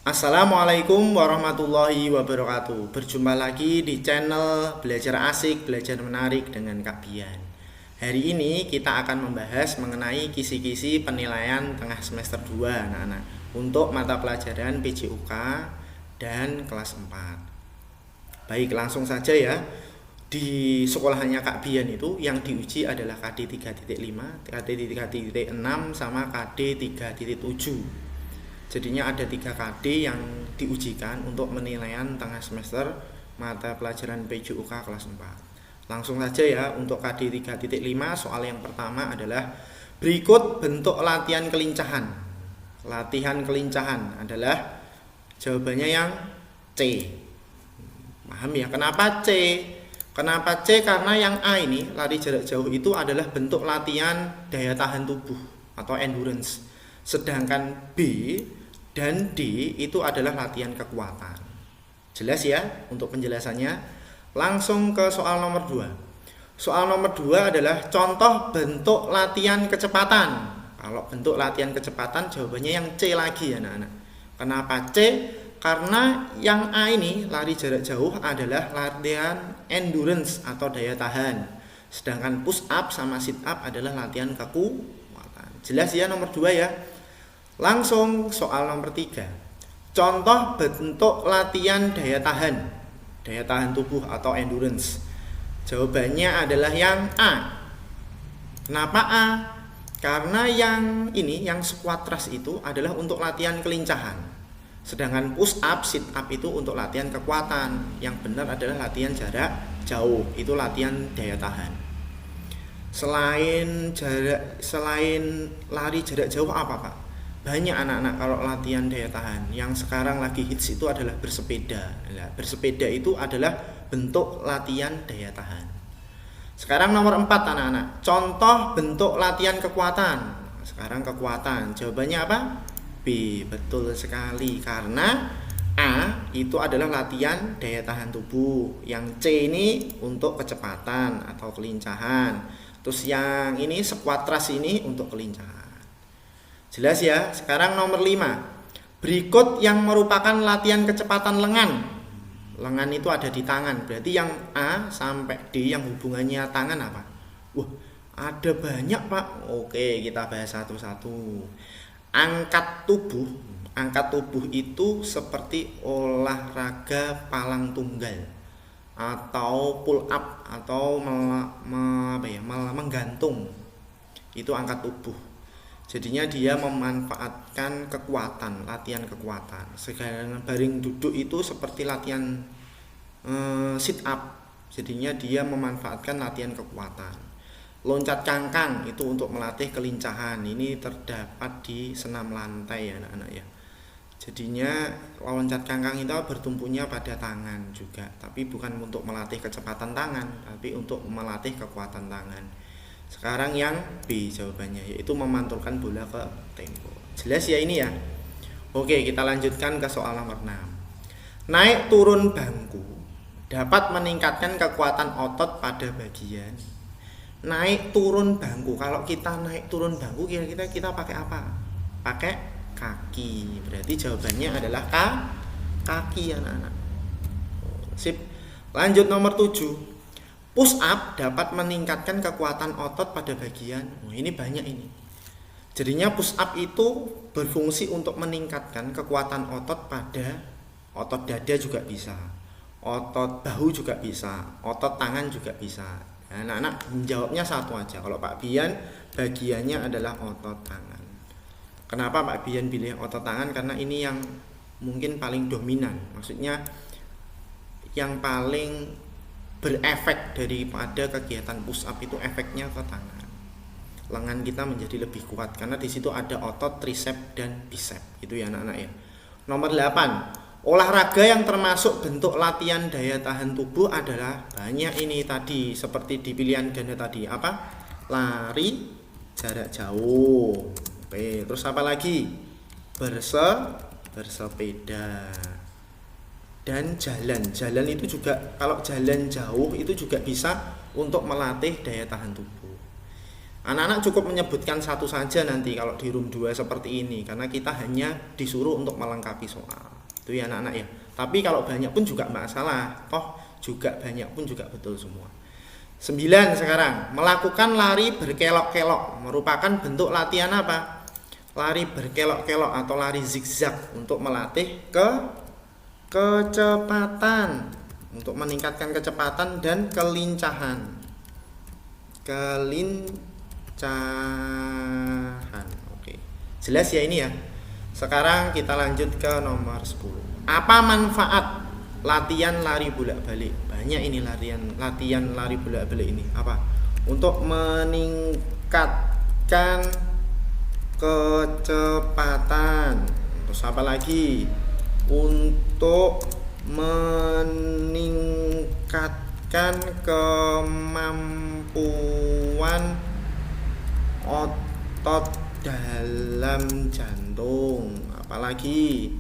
Assalamualaikum warahmatullahi wabarakatuh. Berjumpa lagi di channel Belajar Asik, Belajar Menarik dengan Kak Bian. Hari ini kita akan membahas mengenai kisi-kisi penilaian tengah semester 2 anak-anak untuk mata pelajaran PJUK dan kelas 4. Baik, langsung saja ya. Di sekolahannya Kak Bian itu yang diuji adalah KD 3.5, KD 3.6 sama KD 3.7. Jadinya ada 3 KD yang diujikan untuk penilaian tengah semester mata pelajaran PJUK kelas 4. Langsung saja ya, untuk KD 3.5 soal yang pertama adalah berikut bentuk latihan kelincahan. Latihan kelincahan adalah jawabannya yang C. Paham ya? Kenapa C? Kenapa C? Karena yang A ini, lari jarak jauh itu adalah bentuk latihan daya tahan tubuh atau endurance. Sedangkan B dan D itu adalah latihan kekuatan. Jelas ya untuk penjelasannya. Langsung ke soal nomor 2. Soal nomor 2 adalah contoh bentuk latihan kecepatan. Kalau bentuk latihan kecepatan jawabannya yang C lagi ya anak-anak. Kenapa C? Karena yang A ini lari jarak jauh adalah latihan endurance atau daya tahan. Sedangkan push up sama sit up adalah latihan kekuatan. Jelas ya nomor 2 ya. Langsung soal nomor 3. Contoh bentuk latihan daya tahan tubuh atau endurance. Jawabannya adalah yang A. Kenapa A? Karena yang ini, yang squat thrust itu adalah untuk latihan kelincahan. Sedangkan push up, sit up itu untuk latihan kekuatan. Yang benar adalah latihan jarak jauh, itu latihan daya tahan. Selain lari jarak jauh apa Pak? Banyak anak-anak kalau latihan daya tahan. Yang sekarang lagi hits itu adalah bersepeda. Nah, bersepeda itu adalah bentuk latihan daya tahan. Sekarang nomor 4 anak-anak. Contoh bentuk latihan kekuatan. Sekarang kekuatan. Jawabannya apa? B. Betul sekali. Karena A itu adalah latihan daya tahan tubuh. Yang C ini untuk kecepatan atau kelincahan. Terus yang ini squat thrust ini untuk kelincahan. Jelas ya. Sekarang nomor 5. Berikut yang merupakan latihan kecepatan lengan. Lengan itu ada di tangan. Berarti yang A sampai D yang hubungannya tangan apa? Wah, ada banyak Pak. Oke, kita bahas satu-satu. Angkat tubuh. Angkat tubuh itu seperti olahraga palang tunggal atau pull up atau menggantung. Itu angkat tubuh. Jadinya dia memanfaatkan kekuatan, latihan kekuatan. Sekarang baring duduk itu seperti latihan sit up. Jadinya dia memanfaatkan latihan kekuatan. Loncat cangkang itu untuk melatih kelincahan. Ini terdapat di senam lantai ya anak-anak ya. Jadinya loncat cangkang itu bertumpunya pada tangan juga. Tapi bukan untuk melatih kecepatan tangan, tapi untuk melatih kekuatan tangan. Sekarang yang B jawabannya, yaitu memantulkan bola ke tembok. Jelas ya ini ya. Oke, kita lanjutkan ke soal nomor 6. Naik turun bangku dapat meningkatkan kekuatan otot pada bagian. Naik turun bangku. Kalau kita naik turun bangku kira-kira kita pakai apa? Pakai kaki. Berarti jawabannya adalah kaki anak-anak. Sip. Lanjut nomor 7. Push up dapat meningkatkan kekuatan otot pada bagian. Ini banyak ini. Jadinya push up itu berfungsi untuk meningkatkan kekuatan otot pada otot dada juga bisa. Otot bahu juga bisa. Otot tangan juga bisa. Nah, anak-anak menjawabnya satu aja. Kalau Pak Bian bagiannya adalah otot tangan. Kenapa Pak Bian pilih otot tangan? Karena ini yang mungkin paling dominan. Maksudnya yang paling berefek daripada kegiatan push up itu efeknya ke tangan. Lengan kita menjadi lebih kuat karena di situ ada otot tricep dan bicep. Itu ya anak-anak ya. Nomor 8. Olahraga yang termasuk bentuk latihan daya tahan tubuh adalah banyak ini tadi seperti di pilihan ganda tadi. Apa? Lari jarak jauh. Oke, terus apa lagi? Bersepeda. Dan jalan itu juga, kalau jalan jauh itu juga bisa untuk melatih daya tahan tubuh. Anak-anak cukup menyebutkan satu saja nanti kalau di room 2 seperti ini, karena kita hanya disuruh untuk melengkapi soal. Itu ya anak-anak ya. Tapi kalau banyak pun juga nggak masalah. Toh juga banyak pun juga betul semua. 9 sekarang, melakukan lari berkelok-kelok merupakan bentuk latihan apa? Lari berkelok-kelok atau lari zigzag untuk melatih kecepatan, untuk meningkatkan kecepatan dan kelincahan. Oke. Jelas ya ini ya. Sekarang kita lanjut ke nomor 10. Apa manfaat latihan lari bolak-balik? Banyak ini latihan lari bolak-balik ini. Apa? Untuk meningkatkan kecepatan. Terus apa lagi? Untuk meningkatkan kemampuan otot dalam jantung. Apalagi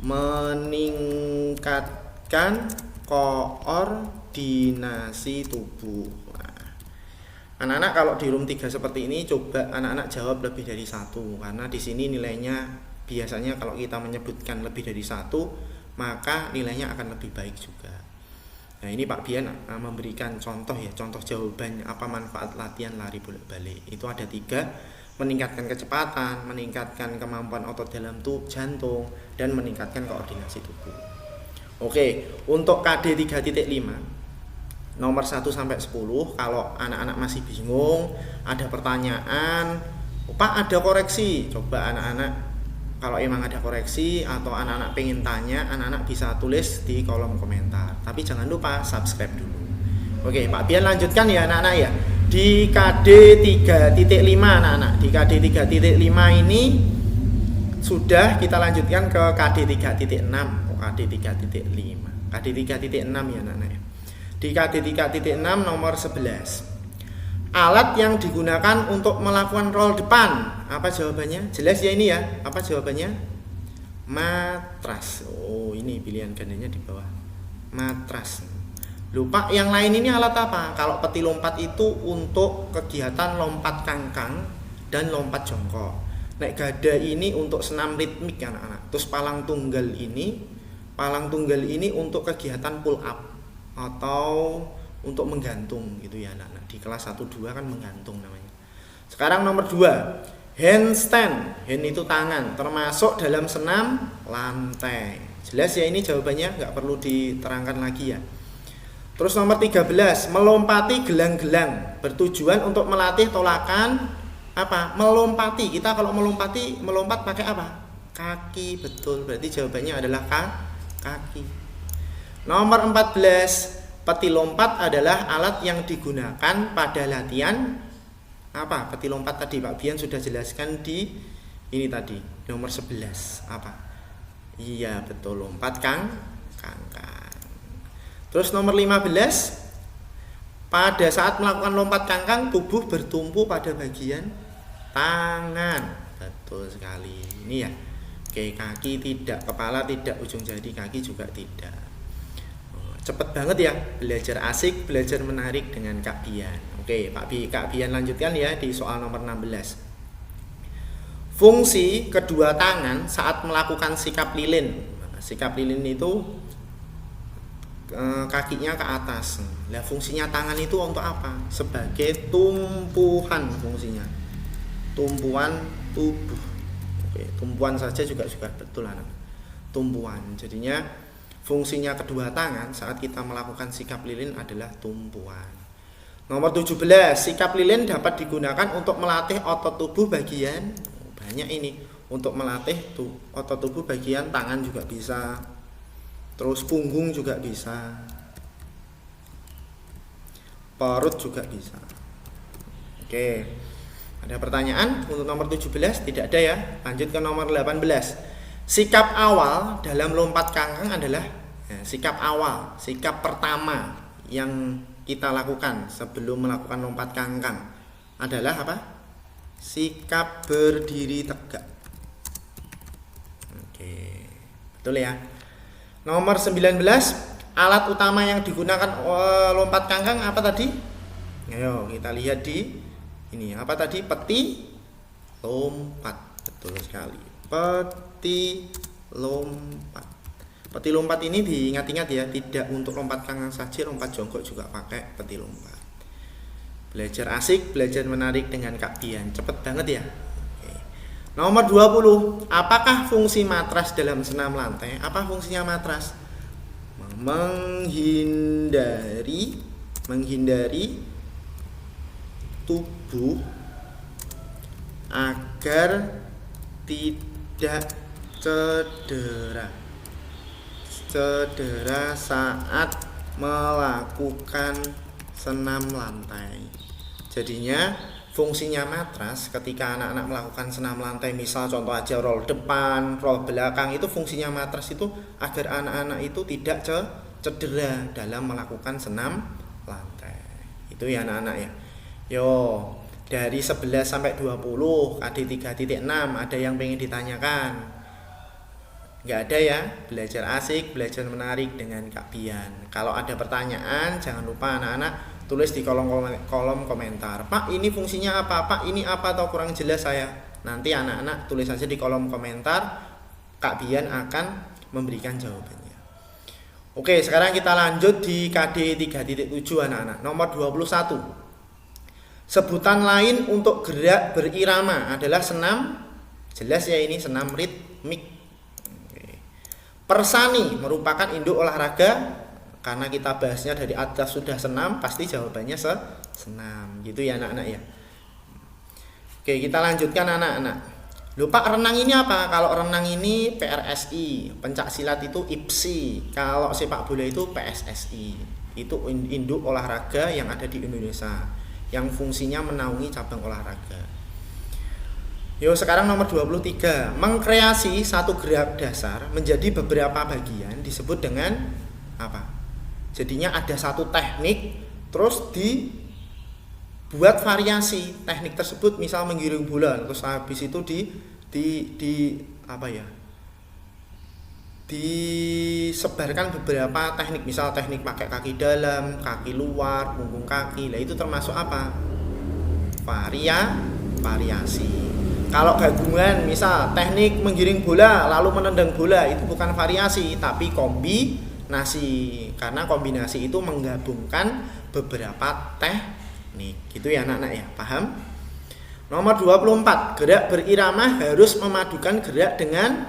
meningkatkan koordinasi tubuh. Anak-anak kalau di room 3 seperti ini coba anak-anak jawab lebih dari 1, karena di sini nilainya biasanya kalau kita menyebutkan lebih dari 1 maka nilainya akan lebih baik juga. Nah ini Pak Bian memberikan contoh ya, contoh jawaban apa manfaat latihan lari bolak-balik. Itu ada 3, meningkatkan kecepatan, meningkatkan kemampuan otot dalam jantung, dan meningkatkan koordinasi tubuh. Oke, untuk KD 3.5 nomor 1 sampai 10, kalau anak-anak masih bingung, ada pertanyaan, Pak ada koreksi, coba anak-anak kalau emang ada koreksi atau anak-anak pengen tanya, anak-anak bisa tulis di kolom komentar. Tapi jangan lupa subscribe dulu. Oke, Pak Bian lanjutkan ya anak-anak ya. Di KD 3.5 anak-anak, di KD 3.5 ini sudah kita lanjutkan ke KD 3.6. KD 3.5. KD 3.6 ya anak-anak ya. Di KD 3.6 nomor 11. Alat yang digunakan untuk melakukan roll depan. Apa jawabannya? Jelas ya ini ya. Apa jawabannya? Matras. Oh, ini pilihan gandanya di bawah. Matras. Lupa yang lain ini alat apa? Kalau peti lompat itu untuk kegiatan lompat kangkang dan lompat jongkok. Nek gada ini untuk senam ritmik ya anak-anak. Terus palang tunggal ini untuk kegiatan pull up atau untuk menggantung gitu ya anak-anak. Di kelas 1-2 kan menggantung namanya. Sekarang nomor 2, handstand. Hand itu tangan, termasuk dalam senam lantai. Jelas ya ini jawabannya, nggak perlu diterangkan lagi ya. Terus nomor 13, melompati gelang-gelang, bertujuan untuk melatih tolakan apa? Melompati. Kita kalau melompat pakai apa? Kaki, betul. Berarti jawabannya adalah kaki. Nomor 14, peti lompat adalah alat yang digunakan pada latihan apa? Peti lompat tadi Pak Bian sudah jelaskan di ini tadi, nomor 11. Apa? Iya, betul, lompat kangkang. Terus nomor 15, pada saat melakukan lompat kangkang tubuh bertumpu pada bagian tangan. Betul sekali. Ini ya. Oke, kaki tidak, kepala tidak, ujung jari kaki juga tidak. Cepet banget ya, belajar asik, belajar menarik dengan Kak Bian. Oke, Kak Bian lanjutkan ya di soal nomor 16. Fungsi kedua tangan saat melakukan sikap lilin. Sikap lilin itu kakinya ke atas. Nah, fungsinya tangan itu untuk apa? Sebagai tumpuan fungsinya. Tumpuan tubuh. Oke, tumpuan saja juga betul anak. Tumpuan. Jadinya fungsinya kedua tangan saat kita melakukan sikap lilin adalah tumpuan. Nomor 17, sikap lilin dapat digunakan untuk melatih otot tubuh bagian banyak ini. Untuk melatih otot tubuh bagian tangan juga bisa. Terus punggung juga bisa. Perut juga bisa. Oke. Ada pertanyaan untuk nomor 17? Tidak ada ya. Lanjut ke nomor 18. Sikap awal dalam lompat kangkang adalah sikap awal, sikap pertama yang kita lakukan sebelum melakukan lompat kangkang adalah apa? Sikap berdiri tegak. Oke. Betul ya. Nomor 19, alat utama yang digunakan lompat kangkang apa tadi? Ayo kita lihat di ini. Apa tadi? Peti lompat. Betul sekali. Peti lompat. Peti lompat ini diingat-ingat ya, tidak untuk lompat kanan saja, lompat jongkok juga pakai peti lompat. Belajar asik, belajar menarik dengan Kak Bian. Cepet banget ya. Oke. Nomor 20. Apakah fungsi matras dalam senam lantai? Apa fungsinya matras? Menghindari tubuh agar tidak cedera saat melakukan senam lantai. Jadinya fungsinya matras ketika anak-anak melakukan senam lantai, misal contoh aja roll depan, roll belakang, itu fungsinya matras itu agar anak-anak itu tidak cedera dalam melakukan senam lantai. Itu ya anak-anak ya. Yo, dari 11 sampai 20 KD 3.6 ada yang pengen ditanyakan? Nggak ada ya. Belajar asik, belajar menarik dengan Kak Bian. Kalau ada pertanyaan jangan lupa anak-anak tulis di kolom komentar. Pak, ini fungsinya apa? Pak, ini apa atau kurang jelas saya? Nanti anak-anak tulis saja di kolom komentar. Kak Bian akan memberikan jawabannya. Oke, sekarang kita lanjut di KD 3.7 anak-anak. Nomor 21. Sebutan lain untuk gerak berirama adalah senam. Jelas ya, ini senam ritmik. Persani merupakan induk olahraga. Karena kita bahasnya dari atas sudah senam, pasti jawabannya senam. Gitu ya anak-anak ya. Oke, kita lanjutkan anak-anak. Lupa renang ini apa? Kalau renang ini PRSI, pencak silat itu IPSI, kalau sepak bola itu PSSI. Itu induk olahraga yang ada di Indonesia, yang fungsinya menaungi cabang olahraga. Yo, sekarang nomor 23. Mengkreasi satu gerak dasar menjadi beberapa bagian disebut dengan apa? Jadinya ada satu teknik, terus dibuat variasi teknik tersebut, misal menggiring bola, terus habis itu disebarkan beberapa teknik, misal teknik pakai kaki dalam, kaki luar, punggung kaki. Lah itu termasuk apa? Variasi. Kalau gabungan, misal teknik menggiring bola lalu menendang bola, itu bukan variasi tapi kombinasi. Karena kombinasi itu menggabungkan beberapa teknik. Gitu ya anak-anak ya, paham? Nomor 24. Gerak berirama harus memadukan gerak dengan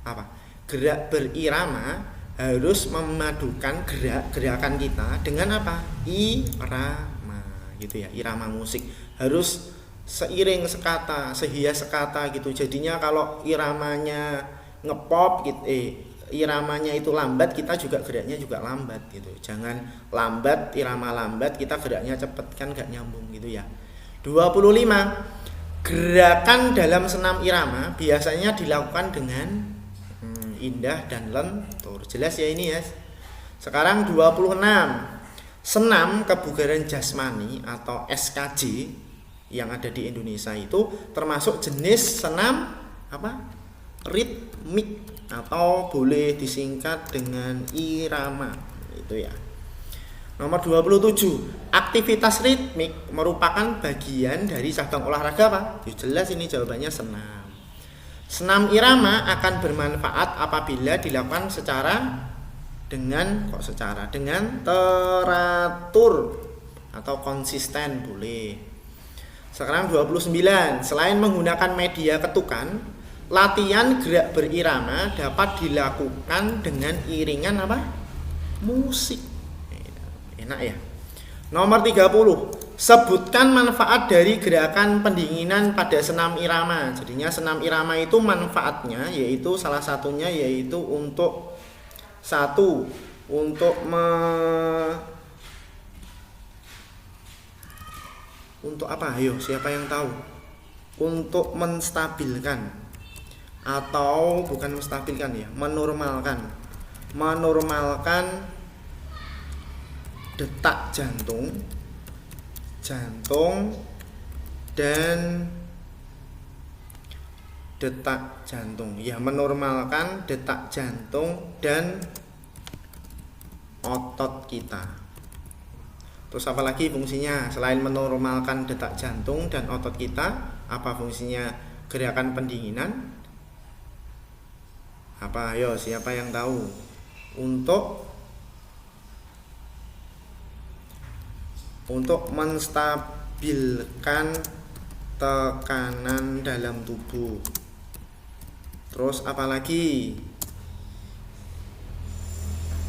apa? Gerak berirama harus memadukan gerakan kita dengan apa? Irama. Gitu ya, irama musik. Harus seiring sekata, sehias sekata gitu. Jadinya kalau iramanya ngepop gitu, iramanya itu lambat, kita juga geraknya juga lambat gitu. Jangan lambat, irama lambat, kita geraknya cepet, kan gak nyambung gitu ya. 25. Gerakan dalam senam irama biasanya dilakukan dengan indah dan lentur. Jelas ya ini ya. Sekarang 26. Senam kebugaran jasmani atau SKJ yang ada di Indonesia itu termasuk jenis senam apa? Ritmik atau boleh disingkat dengan irama. Itu ya. Nomor 27. Aktivitas ritmik merupakan bagian dari cabang olahraga apa? Ya jelas ini jawabannya senam. Senam irama akan bermanfaat apabila dilakukan dengan teratur atau konsisten boleh. Sekarang 29. Selain menggunakan media ketukan, latihan gerak berirama dapat dilakukan dengan iringan apa? Musik. Enak ya. Nomor 30. Sebutkan manfaat dari gerakan pendinginan pada senam irama. Jadinya senam irama itu manfaatnya yaitu salah satunya yaitu untuk untuk apa? Ayo, siapa yang tahu? Untuk menstabilkan atau bukan menstabilkan ya, menormalkan detak jantung dan detak jantung. Ya, menormalkan detak jantung dan otot kita. Terus apa lagi fungsinya? Selain menormalkan detak jantung dan otot kita, apa fungsinya gerakan pendinginan? Apa? Ayo, siapa yang tahu? Untuk menstabilkan tekanan dalam tubuh. Terus apalagi?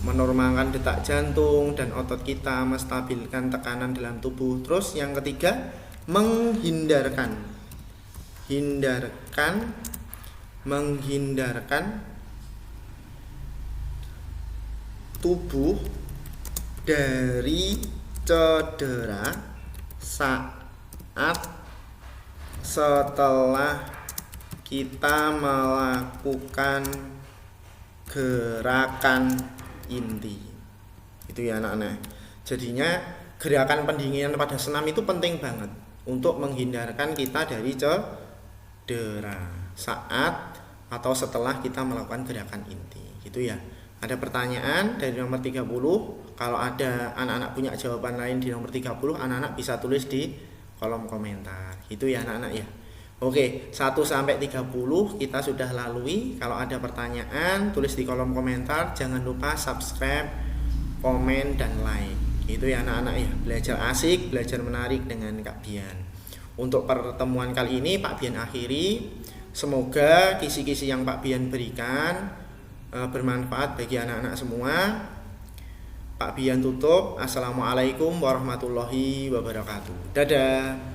Menormalkan detak jantung dan otot kita, menstabilkan tekanan dalam tubuh. Terus yang ketiga, menghindarkan tubuh dari cedera saat setelah kita melakukan gerakan inti. Itu ya anak-anak. Jadinya gerakan pendinginan pada senam itu penting banget untuk menghindarkan kita dari cedera saat atau setelah kita melakukan gerakan inti. Gitu ya. Ada pertanyaan dari nomor 30. Kalau ada anak-anak punya jawaban lain di nomor 30, anak-anak bisa tulis di kolom komentar. Gitu ya anak-anak ya. Oke, 1 sampai 30 kita sudah lalui. Kalau ada pertanyaan, tulis di kolom komentar. Jangan lupa subscribe, komen, dan like. Gitu ya anak-anak ya. Belajar asik, belajar menarik dengan Kak Bian. Untuk pertemuan kali ini Pak Bian akhiri. Semoga kisi-kisi yang Pak Bian berikan bermanfaat bagi anak-anak semua. Pak Bian tutup. Assalamualaikum warahmatullahi wabarakatuh. Dadah.